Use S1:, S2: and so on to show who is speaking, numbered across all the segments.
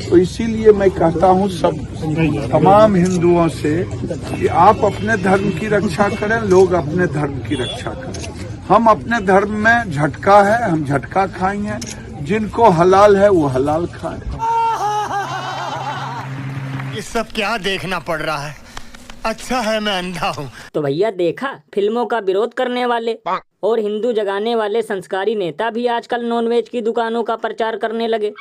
S1: तो इसीलिए मैं कहता हूँ सब तमाम हिंदुओं से कि आप अपने धर्म की रक्षा करें, लोग अपने धर्म की रक्षा करें। हम अपने धर्म में झटका है, हम झटका खाएंगे, जिनको हलाल है वो हलाल खाएं।
S2: ये सब क्या देखना पड़ रहा है? अच्छा है मैं अंधा हूँ।
S3: तो भैया देखा, फिल्मों का विरोध करने वाले और हिंदू जगाने वाले संस्कारी नेता भी आजकल नॉनवेज की दुकानों का प्रचार करने लगे।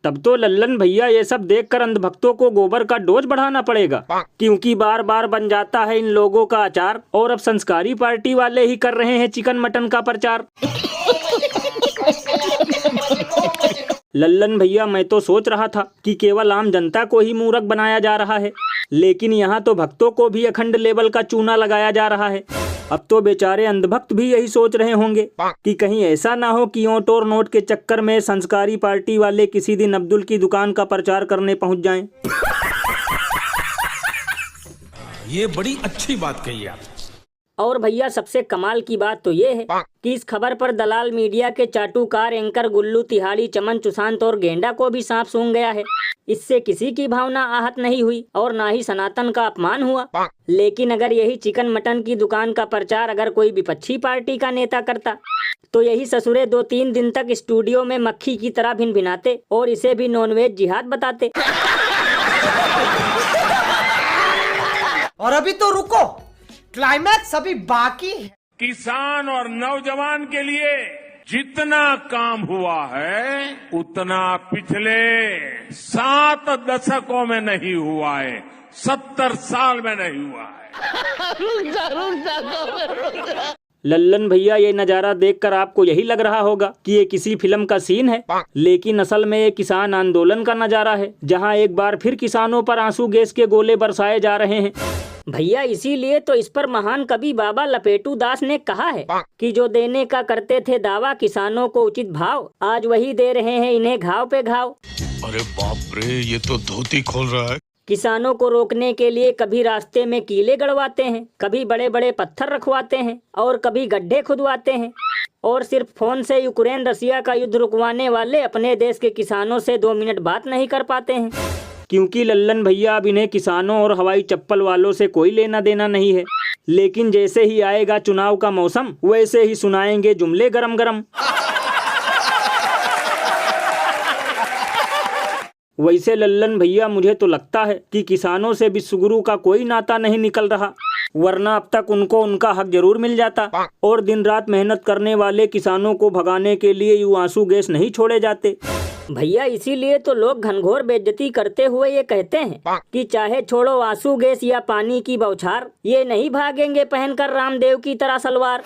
S4: तब तो लल्लन भैया ये सब देखकर अंधभक्तों को गोबर का डोज बढ़ाना पड़ेगा, क्योंकि बार बार बन जाता है इन लोगों का अचार। और अब संस्कारी पार्टी वाले ही कर रहे हैं चिकन मटन का प्रचार। लल्लन भैया, मैं तो सोच रहा था कि केवल आम जनता को ही मूर्ख बनाया जा रहा है, लेकिन यहाँ तो भक्तों को भी अखंड लेवल का चूना लगाया जा रहा है। अब तो बेचारे अंधभक्त भी यही सोच रहे होंगे कि कहीं ऐसा ना हो कि ओट और नोट के चक्कर में संस्कारी पार्टी वाले किसी दिन अब्दुल की दुकान का प्रचार करने पहुंच जाएं।
S5: ये बड़ी अच्छी बात कही आप।
S3: और भैया सबसे कमाल की बात तो ये है कि इस खबर पर दलाल मीडिया के चाटुकार एंकर गुल्लू तिहाड़ी, चमन चुसांत और गेंडा को भी सांप सूंघ गया है। इससे किसी की भावना आहत नहीं हुई और ना ही सनातन का अपमान हुआ। लेकिन अगर यही चिकन मटन की दुकान का प्रचार अगर कोई विपक्षी पार्टी का नेता करता तो यही ससुरे 2-3 दिन तक स्टूडियो में मक्खी की तरह भिनभिनाते और इसे भी नॉनवेज जिहाद बताते।
S6: और अभी तो रुको, क्लाइमैक्स अभी बाकी है।
S7: किसान और नौजवान के लिए जितना काम हुआ है उतना पिछले 7 दशकों में नहीं हुआ है, 70 साल में नहीं हुआ है।
S4: लल्लन भैया, ये नज़ारा देखकर आपको यही लग रहा होगा कि ये किसी फिल्म का सीन है, लेकिन असल में ये किसान आंदोलन का नज़ारा है, जहां एक बार फिर किसानों पर आंसू गैस के गोले बरसाए जा रहे हैं।
S3: भैया इसीलिए तो इस पर महान कवि बाबा लपेटू दास ने कहा है कि जो देने का करते थे दावा किसानों को उचित भाव, आज वही दे रहे हैं इन्हें घाव पे घाव।
S5: अरे बाप रे, ये तो धोती खोल रहा है।
S3: किसानों को रोकने के लिए कभी रास्ते में कीले गड़वाते हैं, कभी बड़े बड़े पत्थर रखवाते हैं और कभी गड्ढे खुदवाते हैं। और सिर्फ फोन से यूक्रेन रसिया का युद्ध रुकवाने वाले अपने देश के किसानों से 2 मिनट बात नहीं कर पाते हैं।
S4: क्योंकि लल्लन भैया, अब इन्हें किसानों और हवाई चप्पल वालों से कोई लेना देना नहीं है। लेकिन जैसे ही आएगा चुनाव का मौसम, वैसे ही सुनाएंगे जुमले गरम गरम। वैसे लल्लन भैया, मुझे तो लगता है कि किसानों से विश्वगुरु का कोई नाता नहीं निकल रहा, वरना अब तक उनको उनका हक जरूर मिल जाता और दिन रात मेहनत करने वाले किसानों को भगाने के लिए यूं आंसू गैस नहीं छोड़े जाते।
S3: भैया इसीलिए तो लोग घनघोर बेइज्जती करते हुए ये कहते हैं कि चाहे छोड़ो आंसू गैस या पानी की बौछार, ये नहीं भागेंगे पहनकर रामदेव की तरह सलवार।